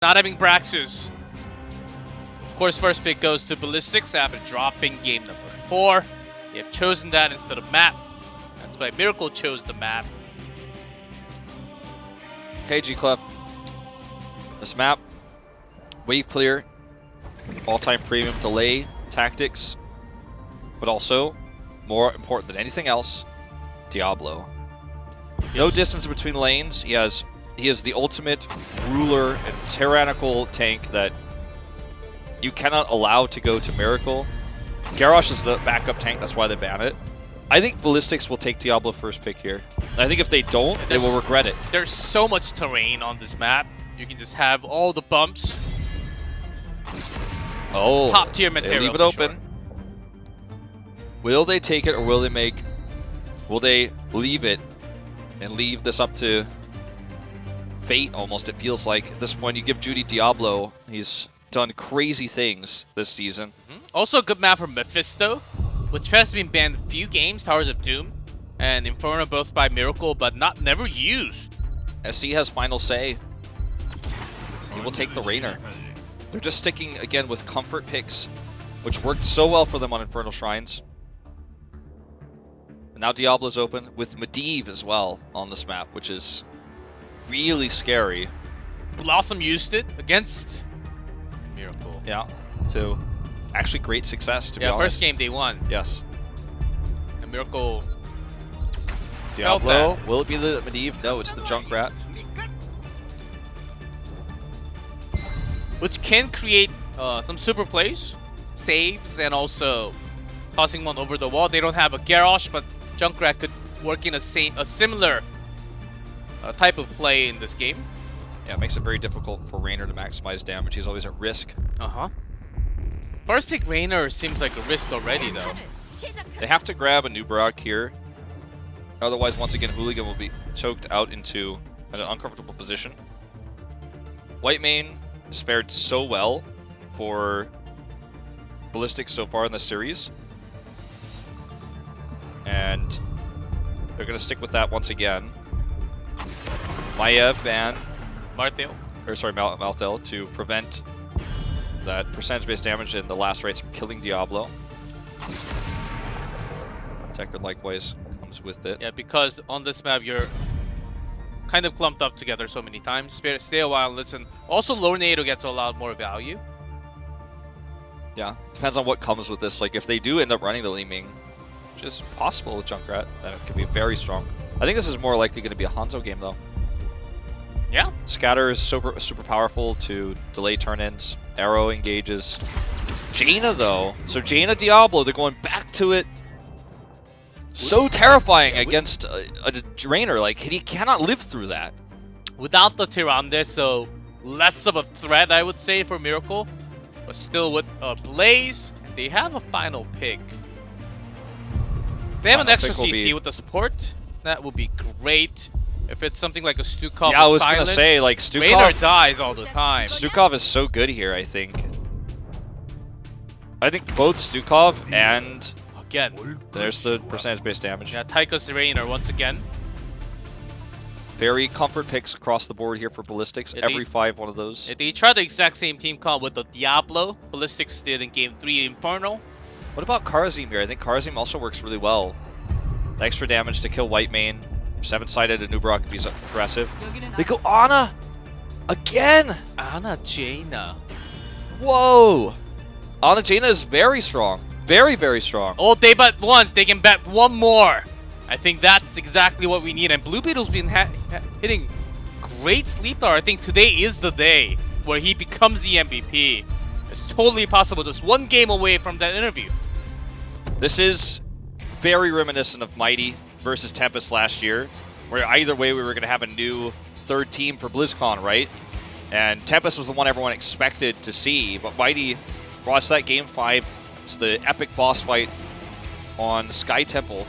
Not having Braxus. Of course, first pick goes to Ballistix after dropping game number 4. They have chosen that instead of map. That's why Miracle chose the map. KG Clef. This map, wave clear, all-time premium delay tactics, but also, more important than anything else, Diablo. Yes. No distance between lanes. He is the ultimate ruler and tyrannical tank that you cannot allow to go to Miracle. Garrosh is the backup tank, that's why they ban it. I think Ballistix will take Diablo first pick here. I think if they don't, they will regret it. There's so much terrain on this map. You can just have all the bumps. Oh, top tier material. Leave it open. Sure. Will they take it or will they leave it and leave this up to fate almost? It feels like at this point you give Judy Diablo. He's done crazy things this season. Also a good map for Mephisto, which has been banned a few games, Towers of Doom and Inferno both by Miracle, but never used. SC has final say. He will take the Rainer. They're just sticking again with comfort picks, which worked so well for them on Infernal Shrines. And now Diablo's open with Medivh as well on this map, which is really scary. Blossom used it against Miracle. Yeah, to actually great success, to be honest. First game they won. Yes. And Miracle... Diablo, will it be the Medivh? No, it's the Junkrat. Which can create some super plays, saves, and also tossing one over the wall. They don't have a Garrosh, but Junkrat could work in a similar type of play in this game. Yeah, it makes it very difficult for Rainer to maximize damage. He's always at risk. First pick Rainer seems like a risk already, though. They have to grab a new Barak here. Otherwise, once again, Hooligan will be choked out into an uncomfortable position. Whitemane has fared so well for Ballistix so far in the series. And they're going to stick with that once again. Maiev ban Malthael to prevent that percentage-based damage in the last rates from killing Diablo. Tekker likewise comes with it. Yeah, because on this map you're kind of clumped up together so many times. Stay a while and listen. Also, Lornado gets a lot more value. Yeah, depends on what comes with this. Like, if they do end up running the Li Ming, which is possible with Junkrat, then it could be very strong. I think this is more likely going to be a Hanzo game, though. Yeah. Scatter is super powerful to delay turn-ins. Arrow engages. Jaina, though. So Jaina Diablo, they're going back to it. So terrifying against a Rainer. Like, he cannot live through that. Without the Tyrande, so less of a threat, I would say, for Miracle. But still with a Blaze, and they have a final pick. If they have an extra CC with the support, that would be great. If it's something like a Stukov, yeah, I was gonna say, like, Stukov, Rainer dies all the time. Stukov is so good here, I think. I think both Stukov and again, there's the percentage-based damage. Yeah, Tycho's Rainer once again. Very comfort picks across the board here for Ballistix. Yeah, every 5 one of those. They tried the exact same team comp with the Diablo. Ballistix did in Game 3 Inferno. What about Kharazim here? I think Kharazim also works really well. The extra damage to kill Whitemane. 7-sided and Nubarak if he's aggressive. They go Ana! Again! Ana Jaina. Whoa! Ana Jaina is very strong. Very, very strong. Oh, they bet once. They can bet one more. I think that's exactly what we need. And Blue Beetle's been hitting great sleep power. I think today is the day where he becomes the MVP. It's totally possible. Just one game away from that interview. This is very reminiscent of Mighty versus Tempest last year, where either way we were going to have a new third team for BlizzCon, right? And Tempest was the one everyone expected to see, but Mighty lost that Game 5. It's the epic boss fight on Sky Temple,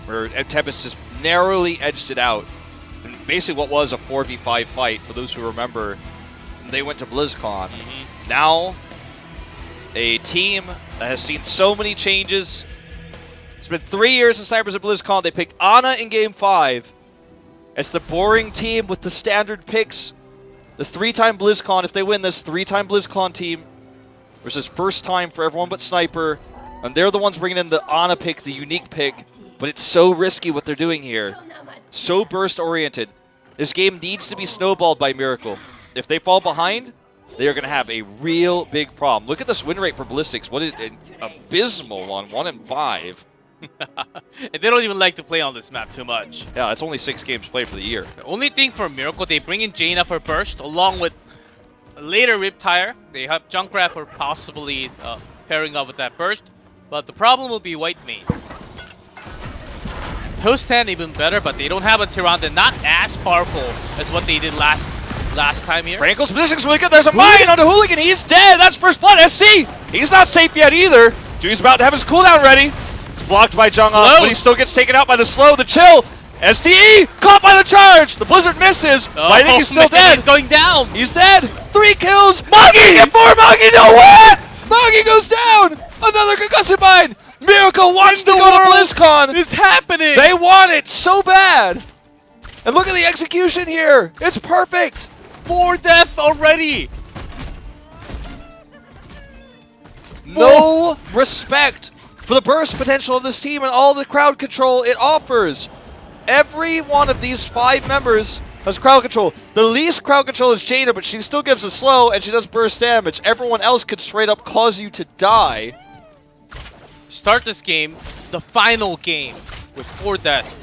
where Tempest just narrowly edged it out. And basically what was a 4v5 fight, for those who remember, they went to BlizzCon. Now, a team that has seen so many changes. It's been 3 years since Snipers at BlizzCon. They picked Ana in Game 5. It's the boring team with the standard picks. The 3-time BlizzCon, if they win this 3-time BlizzCon team versus first time for everyone but Sniper, and they're the ones bringing in the Ana pick, the unique pick, but it's so risky what they're doing here. So burst-oriented. This game needs to be snowballed by Miracle. If they fall behind, they are going to have a real big problem. Look at this win rate for Ballistix. What is an abysmal one, 1-5. And they don't even like to play on this map too much. Yeah, it's only 6 games played for the year. The only thing for Miracle, they bring in Jaina for burst, along with later Riptire. They have Junkrat for possibly pairing up with that burst. But the problem will be White Mage. Post 10 even better, but they don't have a Tyrande, not as powerful as what they did last time here. Frankel's position's really good. There's a mine on the Hooligan. He's dead. That's first blood. SC. He's not safe yet either. Judy's about to have his cooldown ready. It's blocked by Jung-Ah, but he still gets taken out by the slow, the chill. STE caught by the charge. The Blizzard misses. But I think he's still dead. He's going down. He's dead. 3 kills. Moggy and 4 Moggy. No what? Moggy goes down. Another concussive mine. Miracle wants to go to BlizzCon. It's happening. They want it so bad. And look at the execution here. It's perfect. 4 death already. No respect for the burst potential of this team and all the crowd control it offers. Every one of these 5 members has crowd control. The least crowd control is Jaina, but she still gives a slow and she does burst damage. Everyone else could straight up cause you to die. Start this game, the final game, with 4 death.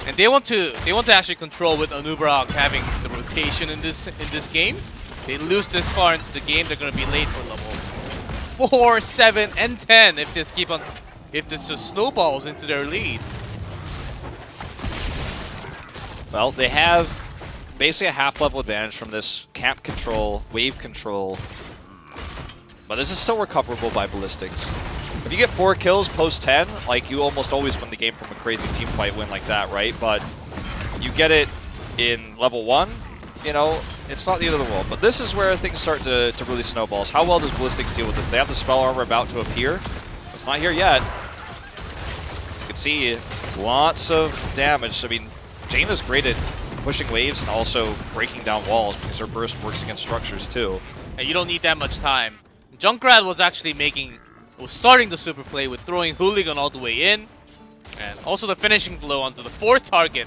And they want to actually control with Anubarak having the rotation in this game. They lose this far into the game, they're gonna be late for level 4, 7, and 10 if this just snowballs into their lead. Well, they have basically a half-level advantage from this camp control, wave control. But this is still recoverable by Ballistix. If you get 4 kills post 10, like you almost always win the game from a crazy team fight win like that, right? But you get it in level 1, you know, it's not the end of the world. But this is where things start to really snowball. How well does Ballistix deal with this? They have the spell armor about to appear. It's not here yet. As you can see, lots of damage. I mean, Jaina's great at pushing waves and also breaking down walls because her burst works against structures too. And you don't need that much time. Junkrat was actually starting the super play with throwing Hooligan all the way in. And also the finishing blow onto the 4th target.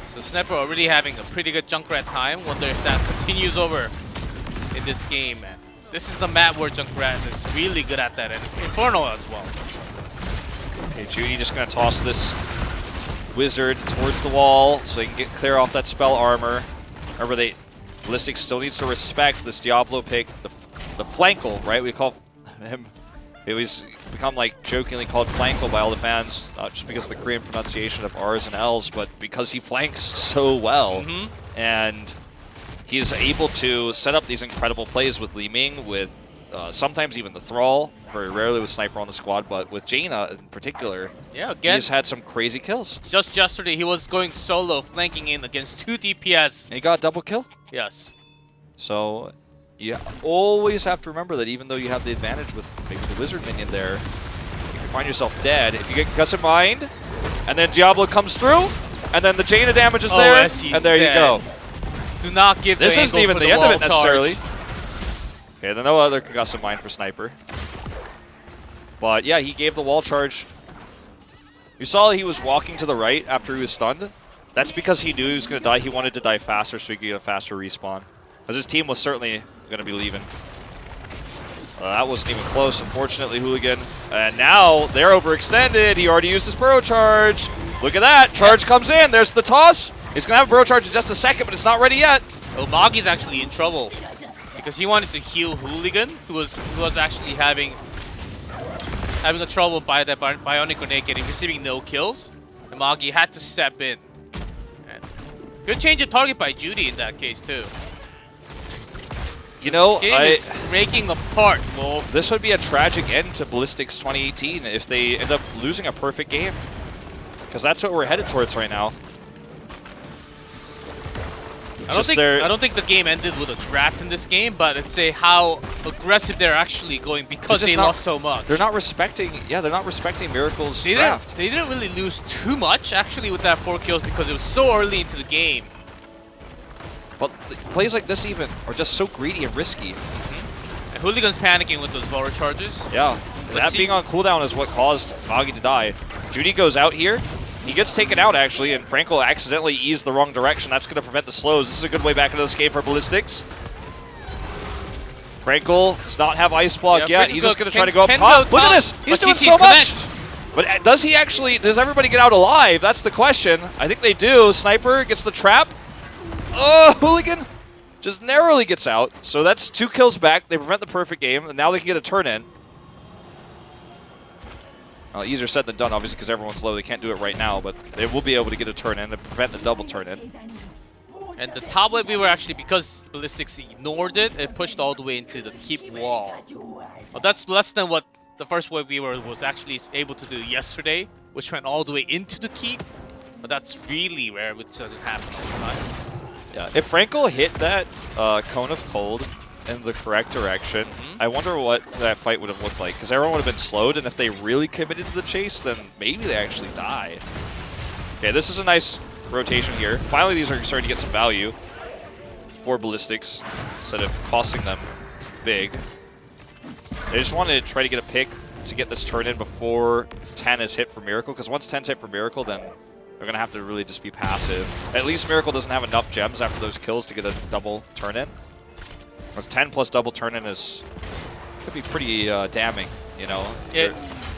So Sniper already having a pretty good Junkrat time. Wonder if that continues over in this game. And this is the map where Junkrat is really good at that, and Inferno as well. Okay, Judy just gonna toss this wizard towards the wall so they can get clear off that spell armor. Remember, Ballistix still needs to respect this Diablo pick, the flankle, right? We call him. It was become like jokingly called flankle by all the fans, not just because of the Korean pronunciation of R's and L's, but because he flanks so well. And he's able to set up these incredible plays with Li Ming, with sometimes even the Thrall, very rarely with Sniper on the squad, but with Jaina in particular, yeah, again, he's had some crazy kills. Just yesterday, he was going solo, flanking in against 2 DPS. And he got a double kill? Yes. So you always have to remember that even though you have the advantage with maybe the wizard minion there, you can find yourself dead. If you get Concussive Mind, and then Diablo comes through, and then the Jaina damage is there, and there you go. Do not give this the isn't even for the end of it charge. necessarily. Okay, then no other Concussive Mind for Sniper. But yeah, he gave the wall charge. You saw he was walking to the right after he was stunned. That's because he knew he was going to die. He wanted to die faster so he could get a faster respawn. Because his team was certainly going to be leaving. That wasn't even close, unfortunately, Hooligan. And now they're overextended. He already used his burrow charge. Look at that. Charge comes in. There's the toss. He's going to have a burrow charge in just a second, but it's not ready yet. Oh, Moggy's actually in trouble. Because he wanted to heal Hooligan, who was actually having a trouble by that Bionic Grenade receiving no kills. And Moggy had to step in. And good change of target by Judy in that case, too. You know, Game is breaking apart, Wolf. This would be a tragic end to Ballistix 2018 if they end up losing a perfect game. Because that's what we're headed towards right now. I don't think the game ended with a draft in this game, but it's how aggressive they're actually going because they lost so much. They're not respecting. Yeah, they're not respecting Miracle's draft. They didn't really lose too much actually with that 4 kills because it was so early into the game. But plays like this even are just so greedy and risky. And Hooligan's panicking with those Valor charges. Yeah, that being on cooldown is what caused Magi to die. Judy goes out here. He gets taken out, actually, and Frankel accidentally eased the wrong direction. That's going to prevent the slows. This is a good way back into this game for Ballistix. Frankel does not have Ice Block yet. He's just going to try to go up top. Look at this! He's doing so much! But does he actually... Does everybody get out alive? That's the question. I think they do. Sniper gets the trap. Oh, Hooligan just narrowly gets out. So that's 2 kills back. They prevent the perfect game, and now they can get a turn-in. Well, easier said than done, obviously, because everyone's low. They can't do it right now, but they will be able to get a turn-in to prevent the double turn-in. And the top wave we were actually, because Ballistix ignored it, it pushed all the way into the keep wall. Well, that's less than what the first wave we was actually able to do yesterday, which went all the way into the keep. But that's really rare, which doesn't happen all the time. Yeah, if Frankel hit that Cone of Cold in the correct direction, I wonder what that fight would have looked like, because everyone would have been slowed, and if they really committed to the chase, then maybe they actually die. Okay, this is a nice rotation here. Finally, these are starting to get some value for Ballistix, instead of costing them big. They just wanted to try to get a pick to get this turn in before 10 is hit for Miracle, because once 10's hit for Miracle, then they're going to have to really just be passive. At least Miracle doesn't have enough gems after those kills to get a double turn-in. Because 10 plus double turn-in could be pretty damning, you know.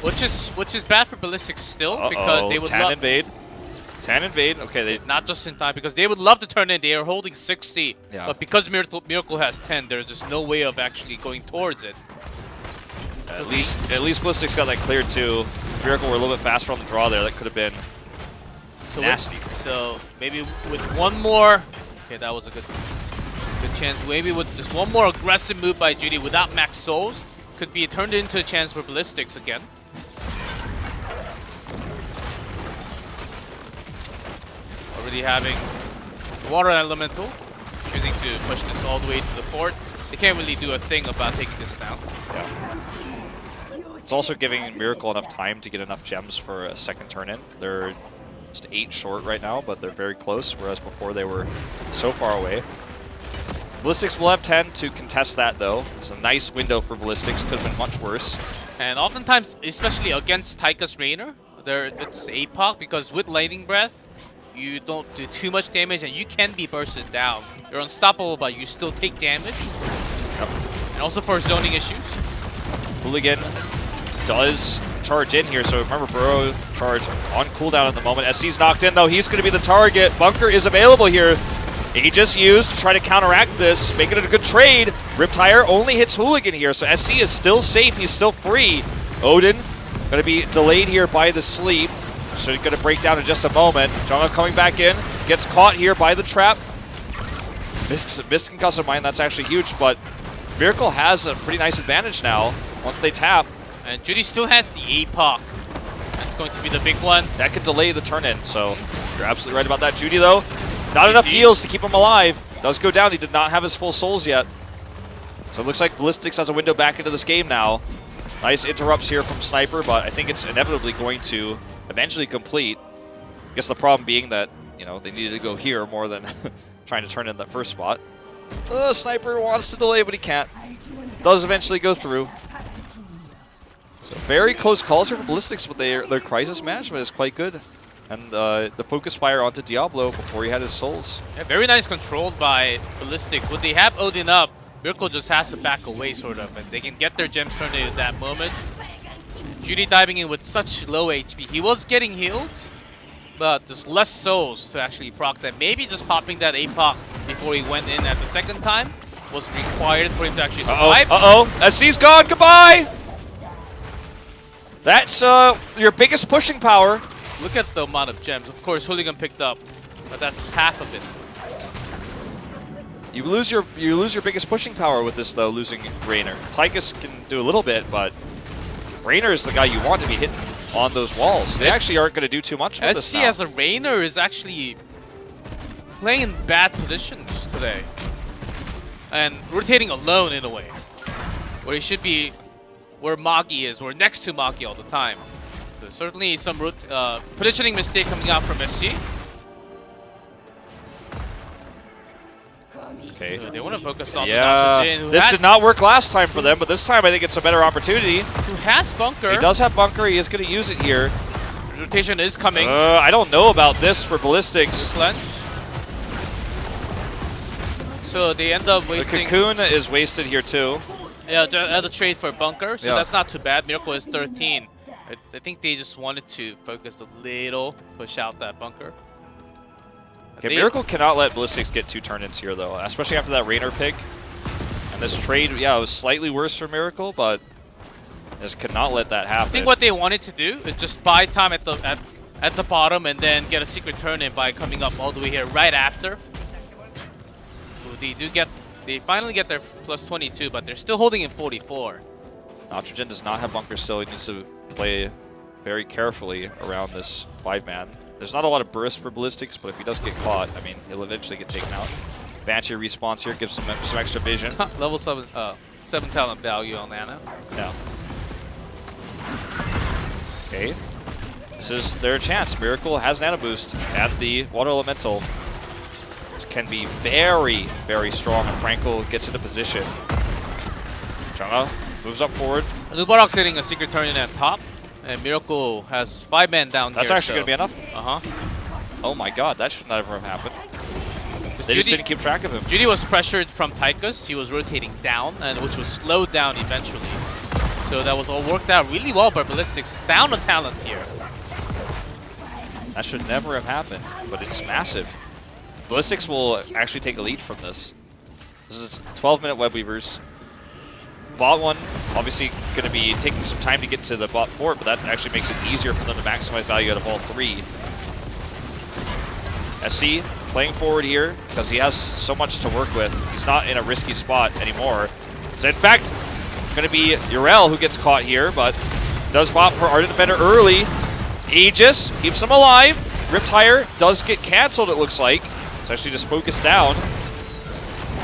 Which is bad for Ballistix still, because they would Tan invade. Tan invade. Okay, they not just in time, because they would love to turn in. They are holding 60, yeah. But because Miracle has 10, there's just no way of actually going towards it. At least Ballistix got that cleared too. Miracle were a little bit faster on the draw there. That could have been nasty. So maybe with one more, okay, that was a good chance. Maybe with just one more aggressive move by Judy without max souls, could be turned into a chance for Ballistix again. Already having Water Elemental, choosing to push this all the way to the fort. They can't really do a thing about taking this down. Yeah. It's also giving Miracle enough time to get enough gems for a second turn-in. They're just 8 short right now, but they're very close, whereas before they were so far away. Ballistix will have 10 to contest that, though. It's a nice window for Ballistix. Could have been much worse. And oftentimes, especially against Taika's Rainer, it's APOC, because with Lightning Breath, you don't do too much damage and you can be bursted down. You're unstoppable, but you still take damage. Yep. And also for zoning issues. Hooligan does charge in here, so remember Burrow charge on cooldown at the moment. SC's knocked in, though. He's going to be the target. Bunker is available here. Aegis used to try to counteract this, making it a good trade. Riptire only hits Hooligan here, so SC is still safe. He's still free. Odin going to be delayed here by the sleep. So he's going to break down in just a moment. Jungle coming back in. Gets caught here by the trap. Missed Concussive Mine. That's actually huge, but Miracle has a pretty nice advantage now once they tap. And Judy still has the APOC. That's going to be the big one. That could delay the turn-in, so you're absolutely right about that. Judy, though, not enough heals to keep him alive. Does go down. He did not have his full souls yet. So it looks like Ballistix has a window back into this game now. Nice interrupts here from Sniper, but I think it's inevitably going to eventually complete. I guess the problem being that, you know, they needed to go here more than trying to turn in that first spot. Sniper wants to delay, but he can't. Does eventually go through. So very close calls here for Ballistix, but their crisis management is quite good. And the focus fire onto Diablo before he had his souls. Yeah, very nice controlled by Ballistix. When they have Odin up, Miracle just has to back away, sort of, and they can get their gems turned in at that moment. Judy diving in with such low HP. He was getting heals, but just less souls to actually proc that. Maybe just popping that APOC before he went in at the second time was required for him to actually survive. SC's gone. Goodbye! That's your biggest pushing power. Look at the amount of gems. Of course, Hooligan picked up, but that's half of it. You lose your biggest pushing power with this, though, losing Rainer. Tychus can do a little bit, but Rainer is the guy you want to be hitting on those walls. They actually aren't going to do too much with this now. SC as a Rainer is actually playing in bad positions. today. And rotating alone in a way. Where he should be where Magi is, or next to Magi all the time. So certainly some positioning mistake coming out from SG. Okay. So they want to focus on the Yeah, Jin, who this did not work last time for them, but this time I think it's a better opportunity. who has bunker. He does have bunker. He is going to use it here. Rotation is coming. I don't know about this for Ballistix. Clench. So they end up The wasting. cocoon is wasted here too. Yeah, the trade for bunker. So Yeah. that's not too bad. Miracle is 13. I think they just wanted to focus a little, push out that bunker. Okay, Miracle cannot let Ballistix get 2 turn-ins here though, especially after that Rainer pick. And this trade, yeah, it was slightly worse for Miracle, but just cannot let that happen. I think what they wanted to do is just buy time at the bottom and then get a secret turn-in by coming up all the way here right after. So they finally get their plus 22, but they're still holding in 44. Nitrogen does not have bunker still. He needs to play very carefully around this 5-man. There's not a lot of burst for Ballistix, but if he does get caught, I mean, he'll eventually get taken out. Banshee respawns here, gives him some extra vision. Level 7 talent value on Nano. Yeah. Okay. This is their chance. Miracle has Nano Boost and the Water Elemental. This can be very, very strong, and Frankel gets into position. Changa moves up forward. Lubarok's hitting a secret turn-in at top, and Miracle has 5 men down That's here. actually going to be enough. Uh-huh. Oh my god, that should never have happened. They just didn't keep track of him. Judy was pressured from Tychus. He was rotating down, and which was slowed down eventually. So that was all worked out really well by Ballistix. Down a talent here. That should never have happened, but it's massive. Ballistix will actually take a lead from this. This is 12-minute Web Weavers. Bot 1 obviously going to be taking some time to get to the bot 4, but that actually makes it easier for them to maximize value out of all 3. SC playing forward here because he has so much to work with. He's not in a risky spot anymore. So in fact, it's going to be Urel who gets caught here, but does bot for Ardent Defender early. Aegis keeps him alive. Riptire does get canceled, it looks like. It's actually just focused down.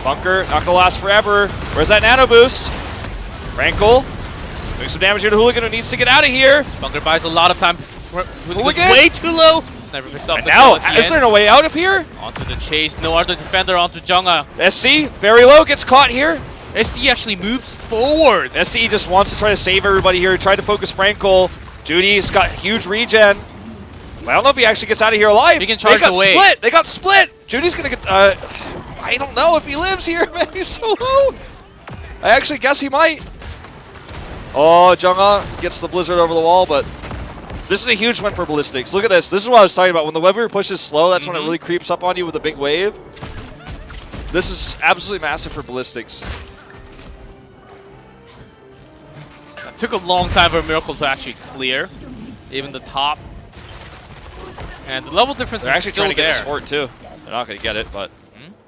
Bunker, not going to last forever. Where's that Nano Boost? Frankel doing some damage here to Hooligan, who needs to get out of here. Bunker buys a lot of time. Hooligan way too low. Sniper picks up and the now, kill at the is end. there no way out of here? Onto the chase. No other defender onto Junga. SC, very low, gets caught here. SD actually moves forward. SC just wants to try to save everybody here. Tried to focus Frankel. Judy's got huge regen. I don't know if he actually gets out of here alive. He can charge away. Split. They got split. Judy's going to get... I don't know if he lives here, man. He's so low. I actually guess he might. Oh, Junga gets the blizzard over the wall, but this is a huge win for Ballistix. Look at this. This is what I was talking about. When the Web Weaver pushes slow, that's when it really creeps up on you with a big wave. This is absolutely massive for Ballistix. It took a long time for Miracle to actually clear, even the top. And the level difference They're is actually still trying to there. get this fort too. They're not going to get it, but...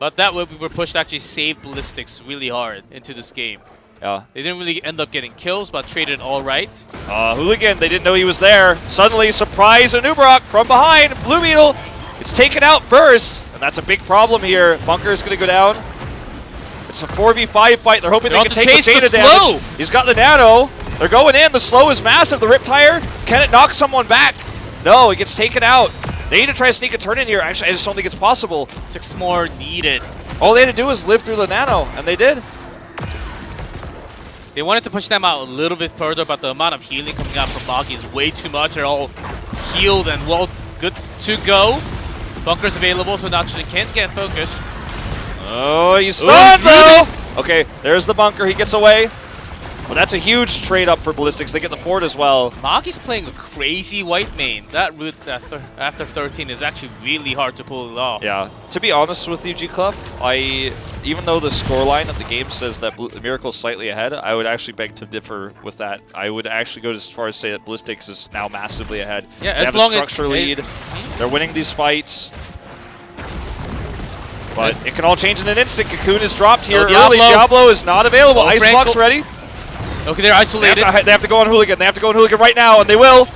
But that Web Weaver push actually saved Ballistix really hard into this game. Yeah. They didn't really end up getting kills, but traded all right. Hooligan, they didn't know he was there. Suddenly, surprise, Anubarak from behind. Blue Beetle, it's taken out first, and that's a big problem here. Bunker is going to go down. It's a 4v5 fight. They're hoping they can take the data damage. He's got the nano. They're going in. The slow is massive. The Riptire, can it knock someone back? No, it gets taken out. They need to try to sneak a turn in here. Actually, I just don't think it's possible. 6 more needed. All they had to do was live through the nano, and they did. They wanted to push them out a little bit further, but the amount of healing coming out from Magi is way too much. They're all healed and well good to go. Bunker's available, so Nitrogen can't get focused. Oh, he's stunned though! Okay, there's the bunker. He gets away. But that's a huge trade up for Ballistix. They get the fort as well. Magi's playing a crazy white main. That route after 13 is actually really hard to pull it off. Yeah. To be honest with you, G-Clef, even though the scoreline of the game says that Miracle's slightly ahead, I would actually beg to differ with that. I would actually go as far as say that Ballistix is now massively ahead. Yeah, they as have long a structure lead. They're winning these fights. But it can all change in an instant. Cocoon is dropped here early. Diablo is not available. Icebox ready. Okay, they're isolated. They have to go on Hooligan. They have to go on Hooligan right now, and they will.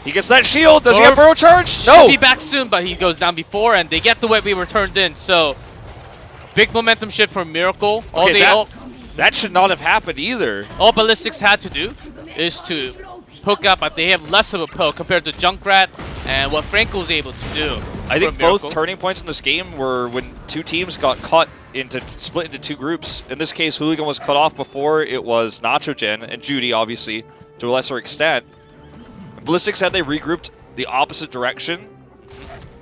He gets that shield. Does he have burrow charge? No. Should be back soon, but he goes down before, and they get the Web Weaver turned in. So Big momentum shift for Miracle. Okay, that should not have happened either. All Ballistix had to do is to hook up, but they have less of a poke compared to Junkrat and what Franco's able to do. I think both turning points in this game were when two teams got split into two groups. In this case, Hooligan was cut off before it was Nachogen and Judy, obviously, to a lesser extent. Ballistix had they regrouped the opposite direction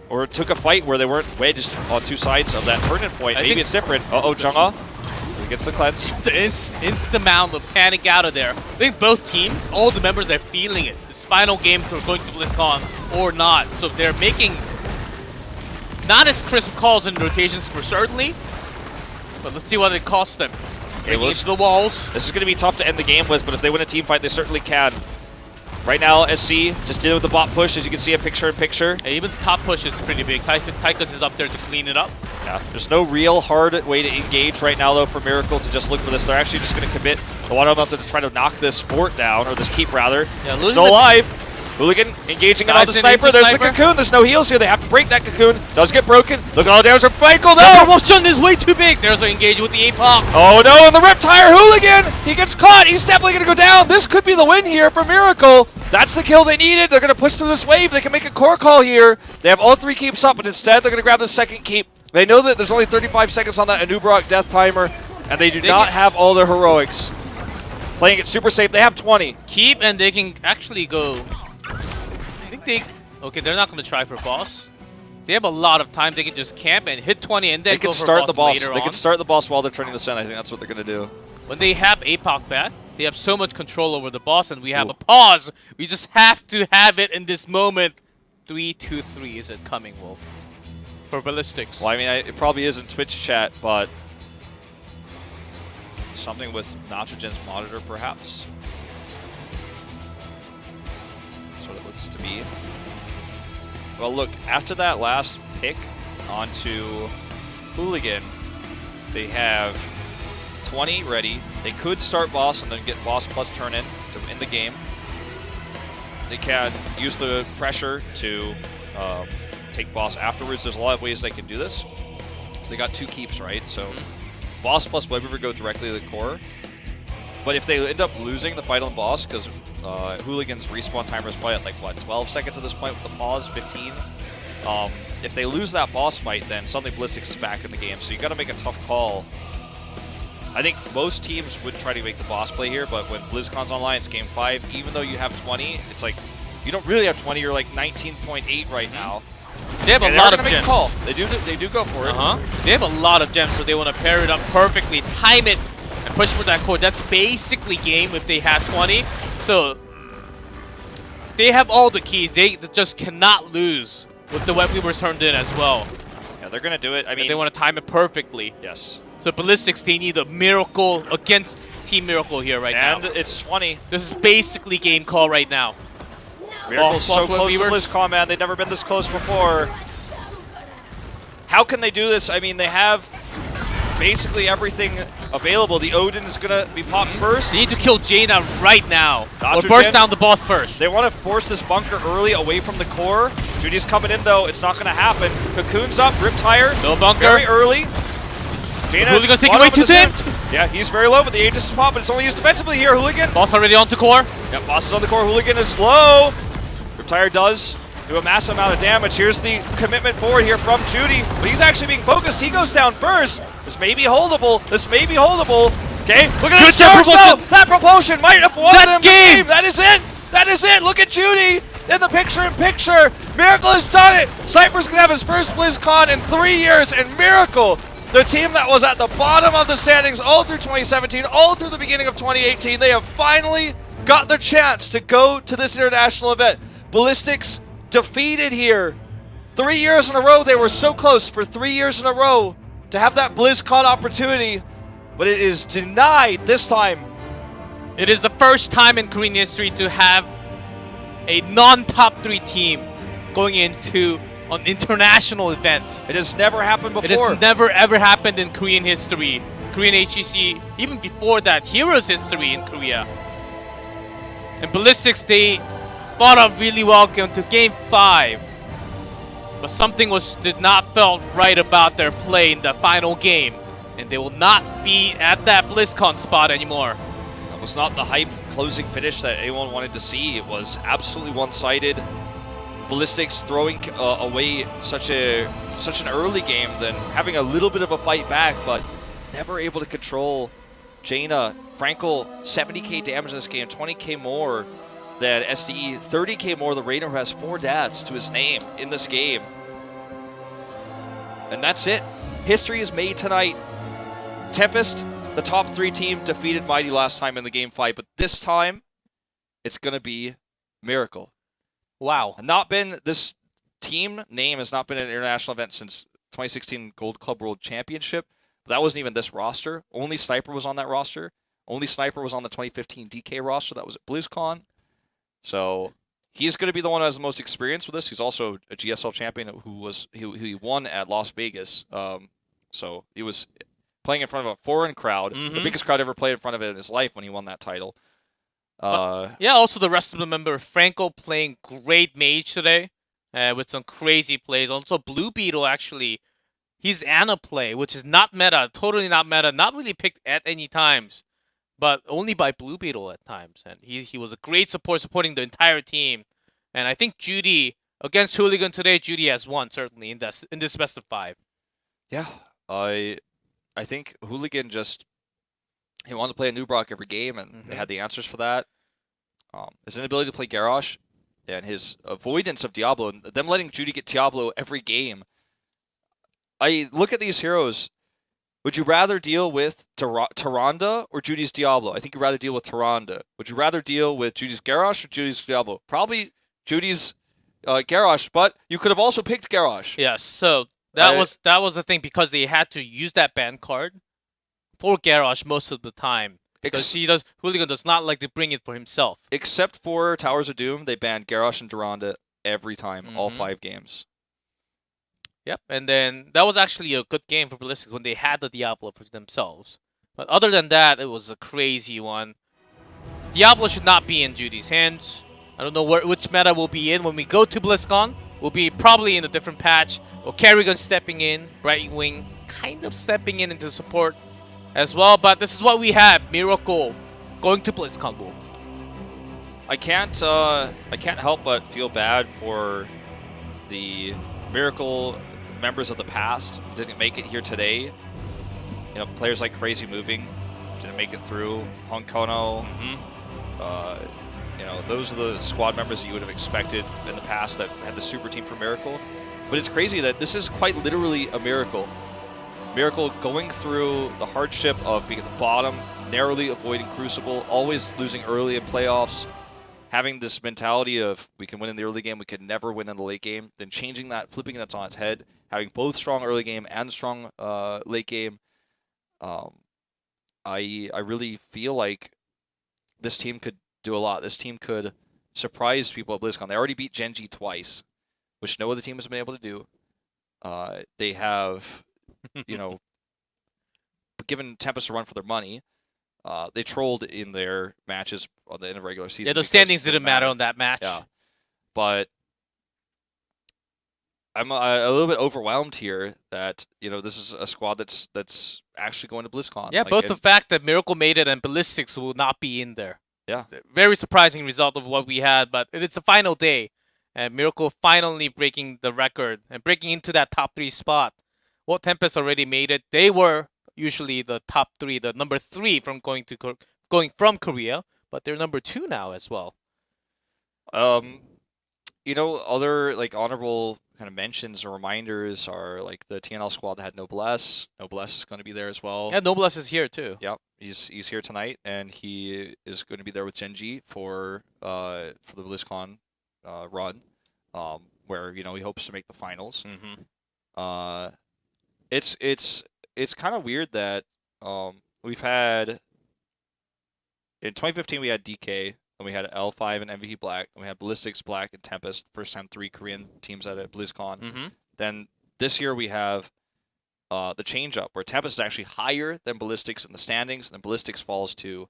or took a fight where they weren't wedged on two sides of that turning point. Maybe it's different. Uh-oh, Jung-Ah. He gets the cleanse. The insta-mount of panic out of there. I think both teams, all the members are feeling it. This final game for going to BlizzCon or not. So they're making not as crisp calls in rotations for certainly, but let's see what it costs them. Okay, well, into the walls. This is going to be tough to end the game with, but if they win a team fight, they certainly can. Right now, SC just dealing with the bot push, as you can see, a picture-in-picture. Yeah, even the top push is pretty big. Tychus is up there to clean it up. Yeah, there's no real hard way to engage right now, though, for Miracle to just look for this. They're actually just going to commit the one to try to knock this fort down, or this keep, rather. Yeah, it's still alive. Hooligan engaging it on the sniper. There's the cocoon. There's no heals here. They have to break that cocoon. Does get broken. Look at all the damage from Franco, though. The promotion is way too big. There's an engage with the APOC. Oh, no, and the Riptire Hooligan. He gets caught. He's definitely going to go down. This could be the win here for Miracle. That's the kill they needed. They're going to push through this wave. They can make a core call here. They have all three keeps up, but instead they're going to grab the second keep. They know that there's only 35 seconds on that Anubarak death timer, and they do not have all their heroics. Playing it super safe. They have 20. Keep, and they can actually go... Okay, they're not going to try for boss. They have a lot of time. They can just camp and hit 20 and then go for start the boss. later They on. can start the boss while they're turning the sun. I think that's what they're going to do. When they have APOC back, they have so much control over the boss, and we have a pause. We just have to have it in this moment. 3-2-3 is it coming, Wolf? For Ballistix. Well, I mean, it probably is in Twitch chat, but something with Nachogen's monitor, perhaps. That's what it looks to be. Well, look, after that last pick onto Hooligan, they have 20 ready. They could start boss and then get boss plus turn in to end the game. They can use the pressure to take boss afterwards. There's a lot of ways they can do this. So they got two keeps, right? So boss plus Web River go directly to the core. But if they end up losing the fight on boss, because Hooligan's respawn timer is probably at like, what, 12 seconds at this point with the pause, 15? If they lose that boss fight, then suddenly Ballistix is back in the game. So you got to make a tough call. I think most teams would try to make the boss play here, but when BlizzCon's online, it's game 5. Even though you have 20, it's like, you don't really have 20, you're like 19.8 right now. They have a lot of gems. Call. They do go for it. They have a lot of gems, so they want to pair it up perfectly, time it, and push for that core. That's basically game if they have 20. So they have all the keys. They just cannot lose with the Web Weavers turned in as well. Yeah, they're going to do it. I mean, they want to time it perfectly. Yes. So Ballistix, they need a miracle against Team Miracle here right now. And it's 20. This is basically game call right now. Miracle's so close to BlizzCon, man. They've never been this close before. How can they do this? I mean, they have basically everything available. The Odin is going to be popped first. They need to kill Jaina right now. Nachogen, or burst down the boss first. They want to force this bunker early away from the core. Judy's coming in, though. It's not going to happen. Cocoon's up. Riptire. No bunker. Very early. Jaina, Hooligan's taking way too deep. Yeah, he's very low, but the Aegis is popping. It's only used defensively here, Hooligan. Boss already onto core. Yeah, boss is on the core. Hooligan is low. Riptire does do a massive amount of damage. Here's the commitment forward here from Judy, but he's actually being focused. He goes down first. This may be holdable. This may be holdable. Okay, look at this charge though. That propulsion might have won them the game. That is it. That is it. Look at Judy in the picture-in-picture. Miracle has done it. Cypher's going to have his first BlizzCon in 3 years, and Miracle, the team that was at the bottom of the standings all through 2017, all through the beginning of 2018, they have finally got their chance to go to this international event. Ballistix defeated here. 3 years in a row, they were so close for 3 years in a row to have that BlizzCon opportunity, but it is denied this time. It is the first time in Korean history to have a non-top 3 team going into an international event. It has never happened before. It has never ever happened in Korean history. Korean HGC, even before that, Heroes history in Korea. And Ballistix, they fought up really well into game 5. But something did not felt right about their play in the final game. and they will not be at that BlizzCon spot anymore. That was not the hype closing finish that anyone wanted to see. It was absolutely one-sided. Ballistix throwing away such an early game, then having a little bit of a fight back, but never able to control Jaina. Frankel, 70k damage in this game, 20k more than SDE, 30k more than Rainer, who has 4 deaths to his name in this game. And that's it. History is made tonight. Tempest, the top 3 team, defeated Mighty last time in the game fight, but this time, it's going to be Miracle. Wow. This team name has not been an international event since 2016 Gold Club World Championship. But that wasn't even this roster. Only Sniper was on that roster. Only Sniper was on the 2015 DK roster. That was at BlizzCon. So he's going to be the one who has the most experience with this. He's also a GSL champion who won at Las Vegas. So he was playing in front of a foreign crowd, the biggest crowd ever played in front of it in his life when he won that title. Yeah, also the rest of the member, Frankel playing great mage today with some crazy plays. Also Blue Beetle actually, he's Ana play, which is not meta, totally not meta, not really picked at any times, but only by Blue Beetle at times. And he was a great supporting the entire team. And I think Judy, against Hooligan today, Judy has won, certainly, in this best of 5. Yeah, I think Hooligan he wanted to play a new Brock every game, and they had the answers for that. His inability to play Garrosh and his avoidance of Diablo, and them letting Judy get Diablo every game. I look at these heroes. Would you rather deal with Tyrande or Judy's Diablo? I think you'd rather deal with Tyrande. Would you rather deal with Judy's Garrosh or Judy's Diablo? Probably Judy's Garrosh, but you could have also picked Garrosh. Yes, so that was the thing, because they had to use that ban card for Garrosh most of the time. Because Hooligan does not like to bring it for himself. Except for Towers of Doom, they banned Garrosh and Tyrande every time, all 5 games. Yep, and then that was actually a good game for Ballistix when they had the Diablo for themselves. But other than that, it was a crazy one. Diablo should not be in Judy's hands. I don't know which meta we'll be in when we go to BlizzCon. We'll be probably in a different patch. Or Kerrigan stepping in, Brightwing kind of stepping in into support as well. But this is what we have. Miracle going to BlizzCon. Wolf. I can't help but feel bad for the Miracle members of the past who didn't make it here today. You know, players like Crazy Moving didn't make it through. Hong Kono. You know, those are the squad members that you would have expected in the past that had the super team for Miracle. But it's crazy that this is quite literally a miracle. Miracle going through the hardship of being at the bottom, narrowly avoiding Crucible, always losing early in playoffs, having this mentality of we can win in the early game, we can never win in the late game, then changing that, flipping that on its head, having both strong early game and strong late game. I really feel like this team could do a lot. This team could surprise people at BlizzCon. They already beat Genji twice, which no other team has been able to do. They have, you know, given Tempest a run for their money. They trolled in their matches on the end of regular season. Yeah, the standings didn't matter on that match. Yeah, but I'm a little bit overwhelmed here that, you know, this is a squad that's actually going to BlizzCon. Yeah, both the fact that Miracle made it and Ballistix will not be in there. Yeah. Very surprising result of what we had, but it's the final day. And Miracle finally breaking the record and breaking into that top 3 spot. Well, Tempest already made it. They were usually the top 3, the number 3 from going from Korea, but they're number 2 now as well. You know, other like honorable kind of mentions or reminders are like the TNL squad that had Noblesse. Noblesse is going to be there as well. Yeah, Noblesse is here too. Yep, he's here tonight, and he is going to be there with Genji for the BlizzCon run, where, you know, he hopes to make the finals. It's kind of weird that we've had in 2015 we had DK, and we had L5 and MVP Black, and we had Ballistix, Black, and Tempest. First time 3 Korean teams at BlizzCon. Then this year we have the change-up, where Tempest is actually higher than Ballistix in the standings, and then Ballistix falls to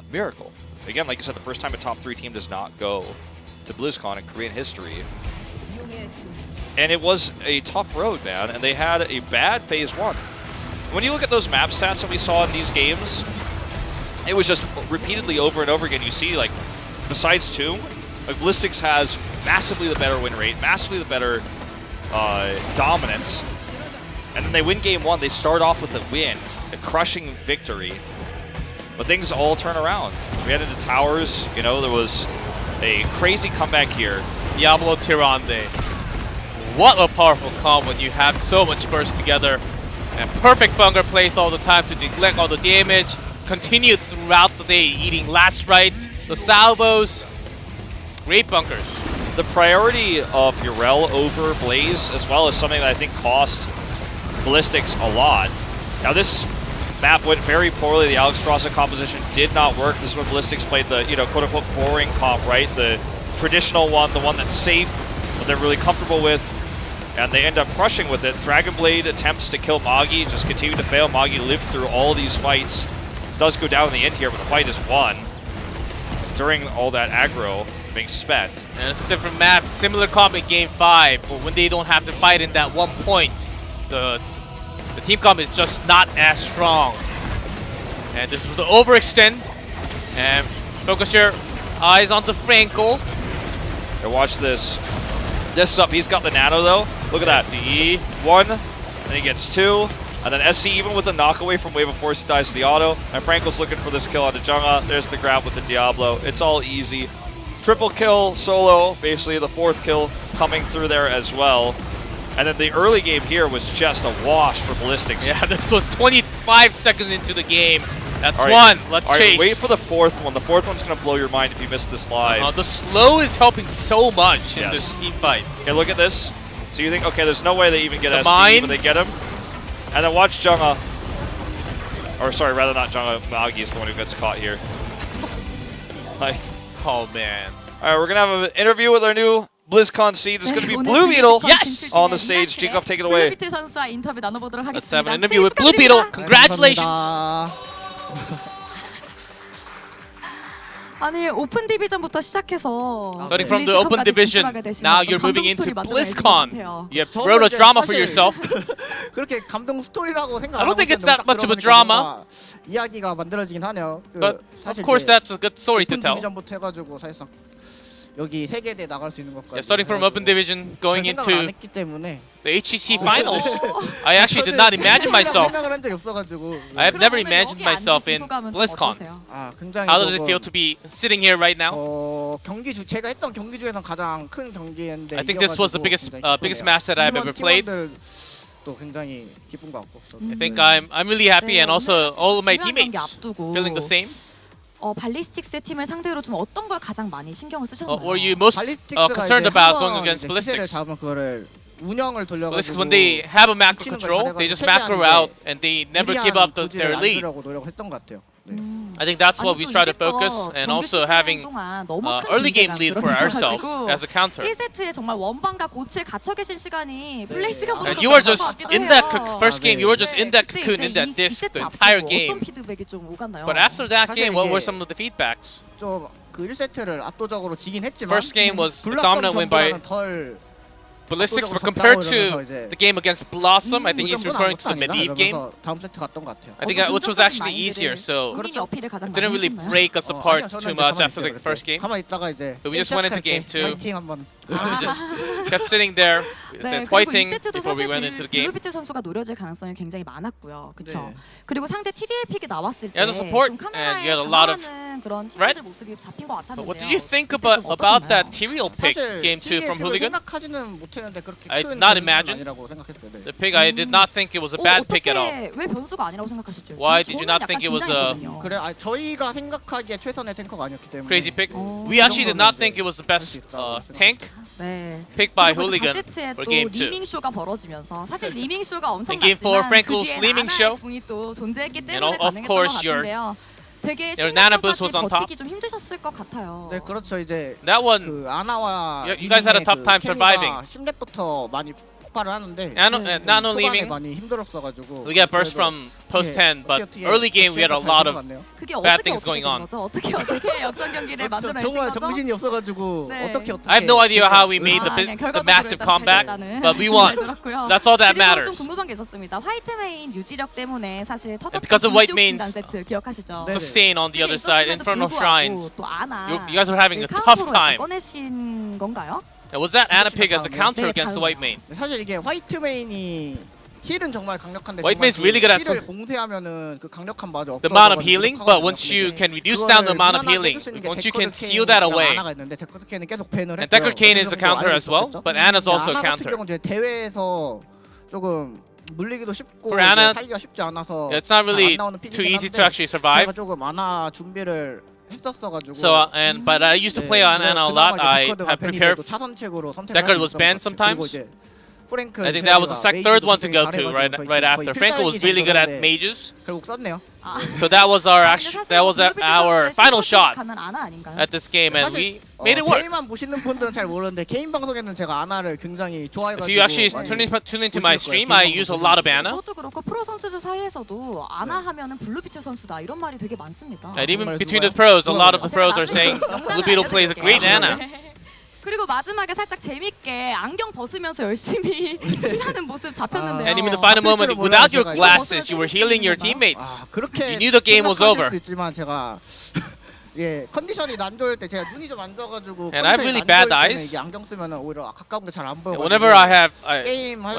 Miracle. Again, like you said, the first time a top 3 team does not go to BlizzCon in Korean history. And it was a tough road, man, and they had a bad Phase 1. when you look at those map stats that we saw in these games, it was just repeatedly over and over again. You see, like, besides Tomb, like, Ballistix has massively the better win rate, massively the better dominance, and then they win game 1. They start off with a win, a crushing victory, but things all turn around. We head into towers. You know, there was a crazy comeback here. Diablo Tirande. What a powerful comp when you have so much burst together. And perfect bunker placed all the time to neglect all the damage. Continued throughout the day, eating last rites, the salvos. Great bunkers. The priority of Urel over Blaze as well is something that I think cost Ballistix a lot. Now this map went very poorly. The Alexstrasza composition did not work. This is when Ballistix played the, you know, quote-unquote boring comp, right? The traditional one, the one that's safe, what they're really comfortable with, and they end up crushing with it. Dragonblade attempts to kill Magi, just continue to fail. Magi lived through all these fights. Does go down in the end here, but the fight is won during all that aggro being spent. And it's a different map, similar comp in game 5, but when they don't have to fight in that one point, the team comp is just not as strong. And this was the overextend. And focus your eyes onto Frankel. And watch this. This is up. He's got the nano though. Look at that. SDE. 1, and he gets 2. And then SC, even with the knockaway from Wave of Force, he dies to the auto. And Frankel's looking for this kill onto Junga. There's the grab with the Diablo. It's all easy. Triple kill solo, basically the 4th kill coming through there as well. And then the early game here was just a wash for Ballistix. Yeah, this was 25 seconds into the game. That's All one. Let's chase. Wait for the 4th one. The 4th one's going to blow your mind if you miss this live. The slow is helping so much in this team fight. Okay, look at this. So you think, okay, there's no way they even get The SC, mine. but they get him. And then watch Junga. Or sorry, rather not Junga. Magi is the one who gets caught here. Like, Oh, man. all right, we're going to have an interview with our new BlizzCon seed. There's going to be Blue Beetle Yes! on the stage. Jikov, take it away. 선수와 인터뷰 나눠보도록 하겠습니다. Let's have an interview with Blue Beetle. Congratulations. 아니 오픈 디비전부터 시작해서 Starting from the open division, now you're moving into BlizzCon. You have wrote a drama for yourself. 그렇게 감동 스토리라고 생각 I 안 don't think 하고 it's that 있었는데 much of a 딱 drama. 들어보니까 이야기가 만들어지긴 하네요. But of course that's a good story to 오픈 tell. 디비전부터 해가지고 사실상 여기 세계대 나갈 수 있는 것까지. Yeah, starting from open division, going 생각을 안 into 했기 때문에. the HGC finals. I actually did not imagine myself. 생각을 한 적이 없어가지고. I have never imagined myself in BlizzCon. 아 굉장히. How does it feel to be sitting here right now? 경기 중 제가 했던 경기 중에서 가장 큰 경기였는데. I think this was the biggest 굉장히 match that I've ever played. 또 굉장히 기쁜 것 같고. I think I'm really happy, and also all of my teammates feeling the same. 발리스틱스 팀을 상대로 좀 어떤 걸 가장 많이 신경을 쓰셨나요? Were you most concerned about going against Ballistix? 잡으면 그거를 운영을 Ballistix, 돌려가지고 when they have a macro 미치는 걸 control, they 잘해가지고 just macro 최대한 out and they never give up their 안 lead. 주려고 노력했던 것 같아요. 네. I think that's what we try to focus, and also having early game lead for ourselves as a counter. 1세트에 정말 원반과 고치를 갇혀 계신 시간이 플레이 시간보다 And you were just in that first game, you were just in that cocoon, in that disc, the entire 어떤 game. 피드백이 좀 오갔나요? But after that 사실 game, what 이게 were some of the feedbacks? 좀 그 1세트를 압도적으로 지긴 했지만 First game was a 블락성 dominant win by 전보다는 덜 Ballistix, but compared to the game against Blossom, I think he's referring to the Medivh game. 다음 세트 갔던 것 같아요. I think which was actually easier, so 본인이 어필을 가장 많이 didn't really 하셨나요? break us apart 아니요, 저는 too 이제 much 가만히 after the 있어요, first game. 가만히 있다가 이제 So we just went into game two. 화이팅 한번. We just kept sitting there, said 그리고 fighting 2세트도 before we 사실 went into the game. 블루비트 선수가 노려질 가능성이 굉장히 많았고요. 그렇죠? 네. 그리고 상대 TDL 픽이 나왔을 때 Yeah, the support, 좀 and you 카메라에 had a lot of 당황하는 그런 threat. 팀들 모습이 잡힌 것 같았는데요. But what did you think 그때 좀 about that 어떠셨나요? Tyrael pick, 사실 game 2 from Hooligan? 생각하지는 못했는데 그렇게 I 큰 did not 변수는 imagine. 아니라고 생각했어요. 네. The pick, I did not think it was a bad pick at all. 어떻게 왜 변수가 아니라고 생각하셨죠? Why did you 저는 not think 약간 it was a 긴장했거든요. 그래, 저희가 생각하기에 최선의 탱커가 아니었기 때문에. Crazy pick. 어, We actually did not 이런 think it was the best tank 네. picked by 그리고 이제 Hooligan 4세트에 for 또 game 2. 리밍 쇼가 벌어지면서 사실 리밍 쇼가 And game four, 엄청났지만 그 Frankel's 뒤에 Leaming 나나의 show. 궁이 또 존재했기 And 때문에 of 가능했던 것 course your 같은데요. 되게 Nana Boost was 16점까지 on top. 버티기 좀 힘드셨을 것 같아요. 네, 그렇죠. 이제 That one, 그 아나와 you guys had a tough time surviving. 10렙부터 많이 역할을 하는데 not only 초반에 leaving, 많이 힘들었어가지고 we got burst 그래도 from post 10, but 어떻게 early game we had a 잘 lot 되는 of 것 같네요. 그게 bad 어떻게 things 어떻게 going 된 on. 거죠? 어떻게 역전 경기를 만들어내신 정말 거죠? 정신이 없어가지고 네. 어떻게 I have no idea how we made 그냥 the 결과적으로 massive 일단 comeback, 잘 됐다는 but we 말씀을 won. 들었고요. That's all that 그리고 좀 matters. 궁금한 게 있었습니다. 화이트메인 유지력 때문에 사실 터졌던 because of white 불지옥신단 main's 세트 기억하시죠? 네. Sustain on the other side, Infernal Shrines. 또 아나 You guys were having a tough time. 꺼내신 건가요? Was that Ana pick as a counter 네, against the white main? 사실 이게 화이트 메인이 힐은 정말 강력한데 White 정말 Main's really good at 힐을 some- 봉쇄하면은 그 강력한 마저 The amount of healing, but once you can reduce down the amount of healing, once you can seal that away. And Deckard Cain is a counter as well, but Ana's also a 아나 같은 counter. 경우는 이제 대회에서 조금 물리기도 쉽고 For Ana, 살기가 쉽지 않아서 It's not really 잘안 나오는 too 픽이긴 easy to 한데 actually survive. 제가 조금 아나 준비를 했었어가지고 So but I used to play on Ana a lot. I prepared. 차선책으로 Deckard was banned sometimes. I think that was the third one to go to right after. Franco was really good at mages, 결국 썼네요. so that was our our final shot 가면 아나 아닌가요? at this game, and we made it work. 게임만 보시는 분들은 잘 모르는데 개인 방송에는 제가 아나를 굉장히 좋아해가지고 If you actually 많이 tune into my 보실 거예요, stream, I 개인 use a 방송 lot of 보시면. Ana. 그것도 그렇고 프로 선수들 사이에서도 아나 하면은 블루비트 선수다 이런 말이 되게 많습니다. And even 정말 between the 누가요? pros, a lot of the 제가 pros are 나중에 saying 영상을 Blue Beetle plays a great 알려드릴게요. Ana. 그리고 마지막에 살짝 재밌게 안경 벗으면서 열심히 힐하는 모습 잡혔는데요. And even the final moment, 필터를 without your 몰라요, 제가. glasses, you were healing your teammates. 그렇게 You knew the game was 생각하실 over. 수도 있지만 제가 예 컨디션이 안 좋을 때 제가 눈이 좀 안 좋아가지고 And I have really 컨디션이 안 bad 좋을 때는 eyes. 이게 안경 쓰면 오히려 가까운 게 잘 안 보여. Whenever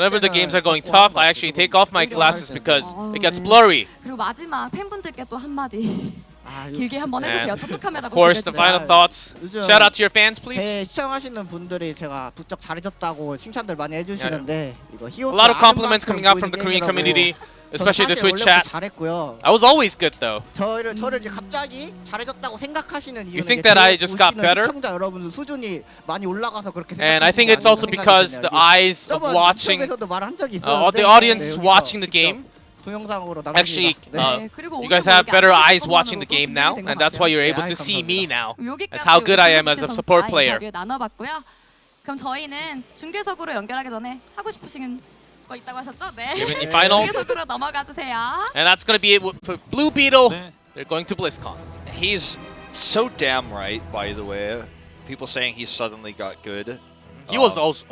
whenever the games are going tough, I actually take off my glasses because it gets blurry. 그리고 마지막 팬분들께 또 한마디 길게 한번 And 해주세요. 저쪽 카메라 of course, the 보시겠어요? final thoughts. Shout out to your fans, please. 제 시청하시는 분들이 제가 부쩍 잘해줬다고 칭찬들 많이 해주시는데 이거 히오스 A lot of compliments 아름답게 coming out from the 보이는 Korean 게임이라고. community, especially the 저는 Twitch 사실 원래부터 chat. 잘했고요. I was always good though. 저를 이제 갑자기 잘해줬다고 생각하시는 이유는 think 이제 that I 뒤에 just got 보시는 better? 시청자 여러분 수준이 많이 올라가서 그렇게 And I think 생각하시는 it's also because the eyes of 저번 watching, 유튜브에서도 말한 적이 있었는데 the audience 네, 여기서 watching the 직접 game. 동영상으로 Actually, 남깁니다. 네, 그리고 you 오늘 guys 뭐 have 이렇게 better 앉아있는 eyes watching the 것만으로도 game now, 준비된 것 and that's why 같아요. you're 네, able 아이, to see me now. 여기까지 That's how good I am as a 블루비트 support 선수와 player. 인터뷰 나눠봤고요. 그럼 저희는 중계석으로 연결하기 전에 하고 싶으신 거 있다고 하셨죠? 네. Given the final, 중계석으로 넘어가 주세요. and that's gonna be it for Blue Beetle. They're going to BlizzCon. He's so damn right, by the way. People saying he suddenly got good. He was always